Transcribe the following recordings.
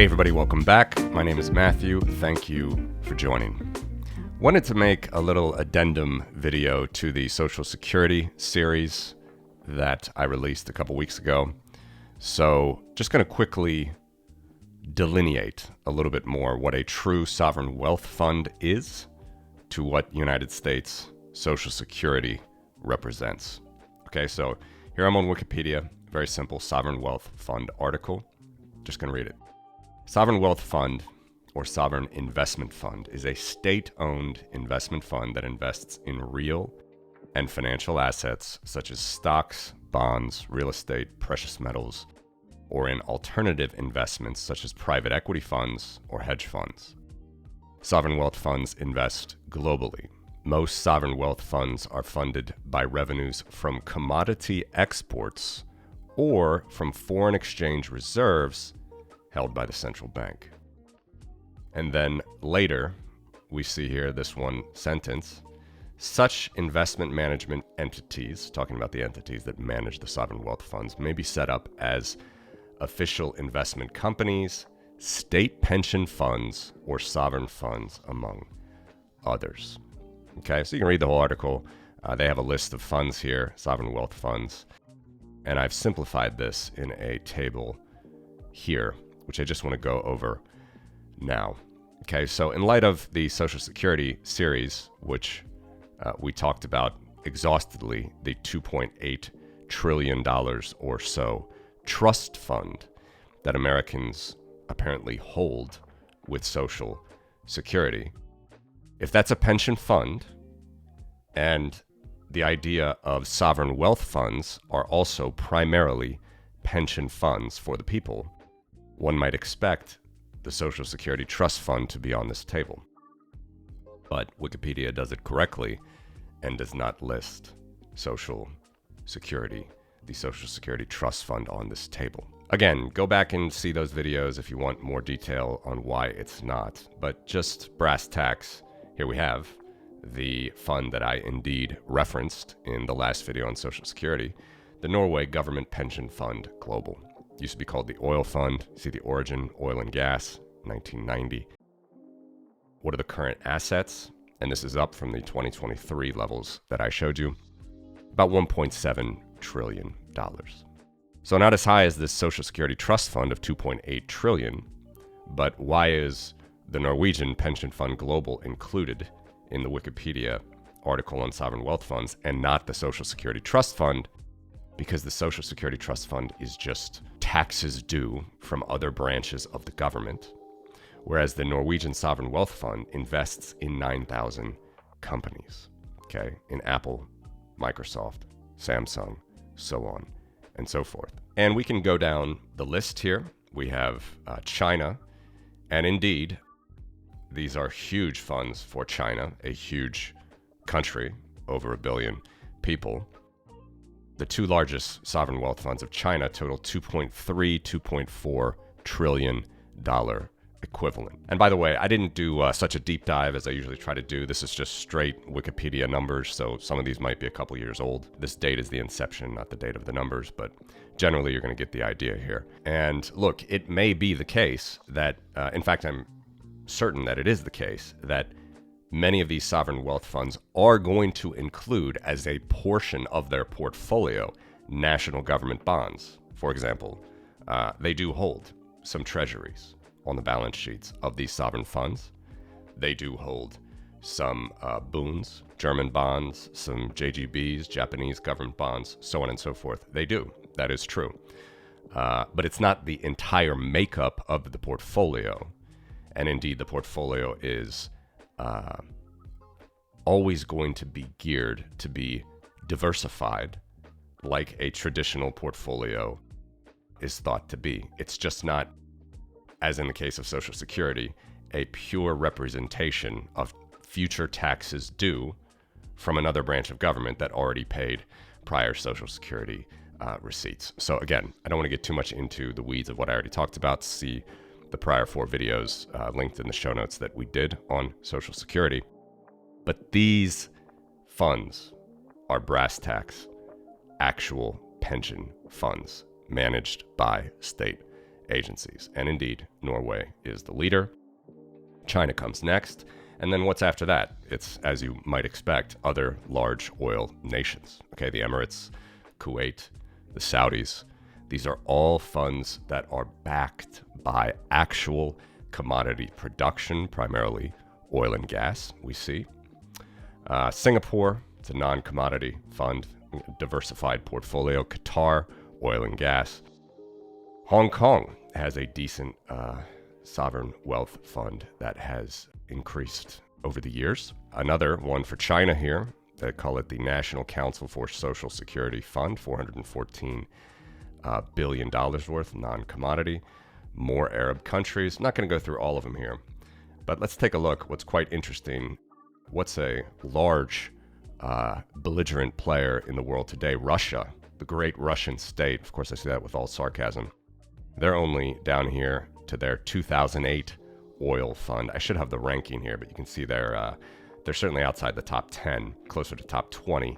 Hey everybody, welcome back. My name is Matthew. Thank you for joining. Wanted to make a little addendum video to the Social Security series that I released a couple weeks ago. So just going to quickly delineate a little bit more what a true sovereign wealth fund is to what United States Social Security represents. Okay, so here I'm on Wikipedia, very simple sovereign wealth fund article. Just going to read it. Sovereign wealth fund or sovereign investment fund is a state-owned investment fund that invests in real and financial assets such as stocks, bonds, real estate, precious metals, or in alternative investments such as private equity funds or hedge funds. Sovereign wealth funds invest globally. Most sovereign wealth funds are funded by revenues from commodity exports or from foreign exchange reserves held by the central bank. And then later, we see here this one sentence, such investment management entities, talking about the entities that manage the sovereign wealth funds, may be set up as official investment companies, state pension funds, or sovereign funds, among others. Okay, so you can read the whole article. They have a list of funds here, sovereign wealth funds, and I've simplified this in a table here, which I just want to go over now. Okay, so in light of the Social Security series, which we talked about exhaustively, the $2.8 trillion or so trust fund that Americans apparently hold with Social Security. If that's a pension fund, and the idea of sovereign wealth funds are also primarily pension funds for the people, one might expect the Social Security Trust Fund to be on this table. But Wikipedia does it correctly and does not list Social Security, the Social Security Trust Fund, on this table. Again, go back and see those videos if you want more detail on why it's not. But just brass tacks, here we have the fund that I indeed referenced in the last video on Social Security, the Norway Government Pension Fund Global. It used to be called the Oil Fund. You see the origin, oil and gas, 1990. What are the current assets? And this is up from the 2023 levels that I showed you. About $1.7 trillion. So not as high as this Social Security Trust Fund of $2.8 trillion, but why is the Norwegian Pension Fund Global included in the Wikipedia article on sovereign wealth funds and not the Social Security Trust Fund? Because the Social Security Trust Fund is just taxes due from other branches of the government, whereas the Norwegian Sovereign Wealth Fund invests in 9,000 companies, okay, in Apple, Microsoft, Samsung, so on and so forth. And we can go down the list here. We have China, and indeed, these are huge funds for China, a huge country, over 1 billion people. The two largest sovereign wealth funds of China total $2.3, $2.4 trillion equivalent. And by the way, I didn't do such a deep dive as I usually try to do. This is just straight Wikipedia numbers, so some of these might be a couple years old. This date is the inception, not the date of the numbers, but generally you're going to get the idea here. And look, it may be the case that, in fact, I'm certain that it is the case, that many of these sovereign wealth funds are going to include as a portion of their portfolio national government bonds. For example, they do hold some treasuries on the balance sheets of these sovereign funds. They do hold some boons, German bonds, some JGBs, Japanese government bonds, so on and so forth. They do. That is true. But it's not the entire makeup of the portfolio. And indeed, the portfolio is always going to be geared to be diversified like a traditional portfolio is thought to be. It's just not, as in the case of Social Security, a pure representation of future taxes due from another branch of government that already paid prior Social Security receipts. So again, I don't want to get too much into the weeds of what I already talked about. See the prior 4 videos linked in the show notes that we did on Social Security. But these funds are brass tacks, actual pension funds managed by state agencies. And indeed, Norway is the leader. China comes next. And then what's after that? It's, as you might expect, other large oil nations. Okay, the Emirates, Kuwait, the Saudis. These are all funds that are backed by actual commodity production, primarily oil and gas, we see. Singapore, it's a non-commodity fund, diversified portfolio. Qatar, oil and gas. Hong Kong has a decent sovereign wealth fund that has increased over the years. Another one for China here, they call it the National Council for Social Security Fund, $414 billion worth, non-commodity. More Arab countries. I'm not going to go through all of them here, but let's take a look. What's quite interesting, what's a large belligerent player in the world today? Russia, the great Russian state. Of course, I say that with all sarcasm. They're only down here to their 2008 oil fund. I should have the ranking here, but you can see they're certainly outside the top 10, closer to top 20,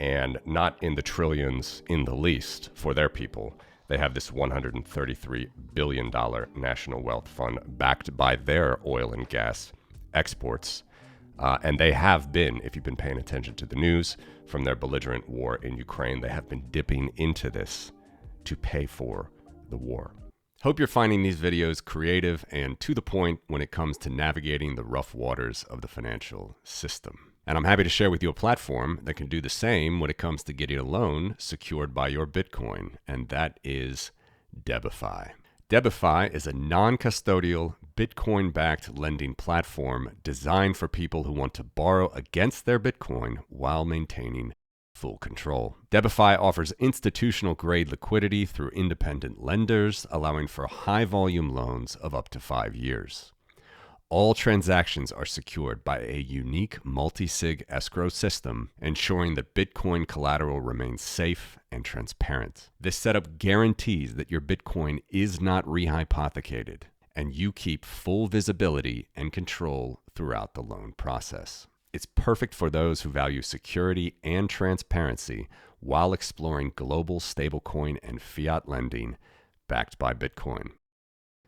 and not in the trillions in the least for their people. They have this $133 billion national wealth fund backed by their oil and gas exports. And they have been, if you've been paying attention to the news, from their belligerent war in Ukraine, they have been dipping into this to pay for the war. Hope you're finding these videos creative and to the point when it comes to navigating the rough waters of the financial system. And I'm happy to share with you a platform that can do the same when it comes to getting a loan secured by your Bitcoin, and that is Debify. Debify is a non-custodial, Bitcoin-backed lending platform designed for people who want to borrow against their Bitcoin while maintaining full control. Debify offers institutional-grade liquidity through independent lenders, allowing for high-volume loans of up to 5 years. All transactions are secured by a unique multi-sig escrow system, ensuring that Bitcoin collateral remains safe and transparent. This setup guarantees that your Bitcoin is not rehypothecated, and you keep full visibility and control throughout the loan process. It's perfect for those who value security and transparency while exploring global stablecoin and fiat lending backed by Bitcoin.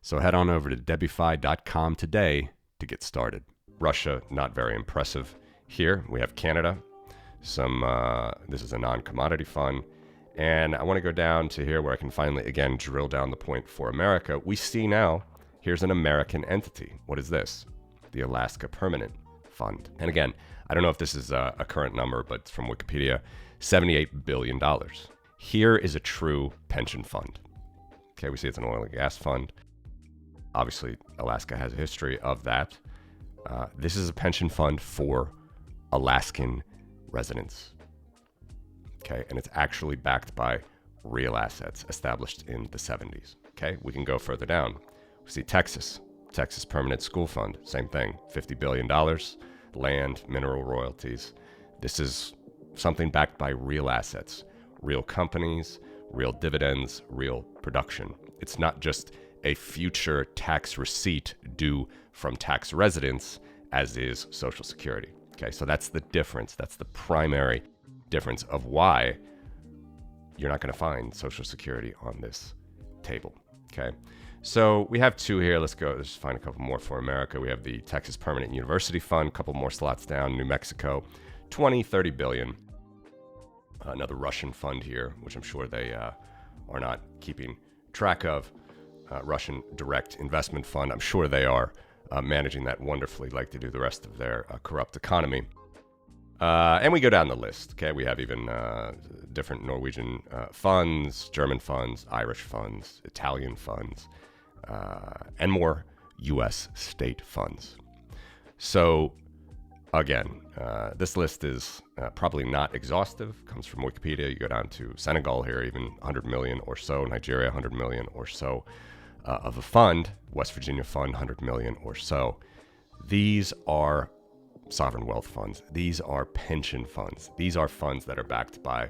So head on over to debify.com today to get started. Russia, not very impressive here. We have Canada. This is a non-commodity fund. And I want to go down to here where I can finally, again, drill down the point for America. We see now, here's an American entity. What is this? The Alaska Permanent Fund. And again, I don't know if this is a current number, but it's from Wikipedia, $78 billion. Here is a true pension fund. Okay, we see it's an oil and gas fund. Obviously, Alaska has a history of that. This is a pension fund for Alaskan residents. Okay, and it's actually backed by real assets established in the 70s. Okay, we can go further down. We see Texas Permanent School Fund, same thing, $50 billion, land, mineral royalties. This is something backed by real assets, real companies, real dividends, real production. It's not just a future tax receipt due from tax residents, as is Social Security. Okay, so that's the difference. That's the primary difference of why you're not going to find Social Security on this table. Okay, so we have two here. Let's find a couple more for America. We have the Texas Permanent University Fund, a couple more slots down. New Mexico, 30 billion. Another Russian fund here, which I'm sure they are not keeping track of. Russian Direct Investment Fund. I'm sure they are managing that wonderfully, like they do the rest of their corrupt economy. And we go down the list. Okay, we have even different Norwegian funds, German funds, Irish funds, Italian funds, and more U.S. state funds. So again, this list is probably not exhaustive. Comes from Wikipedia. You go down to Senegal here, even 100 million or so. Nigeria, 100 million or so. Of a fund, West Virginia fund, 100 million or so. These are sovereign wealth funds. These are pension funds. These are funds that are backed by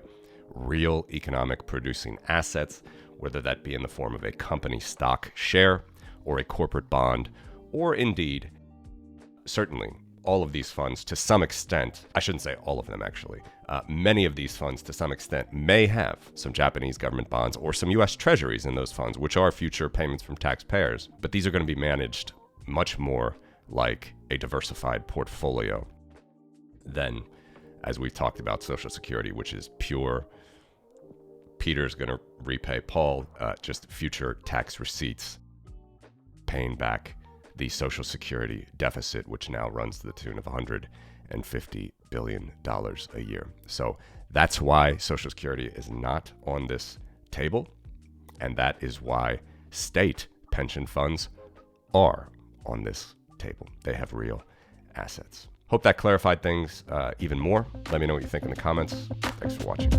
real economic producing assets, whether that be in the form of a company stock share or a corporate bond, or indeed, certainly all of these funds, to some extent, I shouldn't say all of them actually, many of these funds to some extent may have some Japanese government bonds or some US treasuries in those funds, which are future payments from taxpayers. But these are going to be managed much more like a diversified portfolio than, as we've talked about, Social Security, which is pure, Peter's going to repay Paul, just future tax receipts, paying back the Social Security deficit, which now runs to the tune of $150 billion a year. So that's why Social Security is not on this table, and that is why state pension funds are on this table. They have real assets. Hope that clarified things even more. Let me know what you think in the comments. Thanks for watching.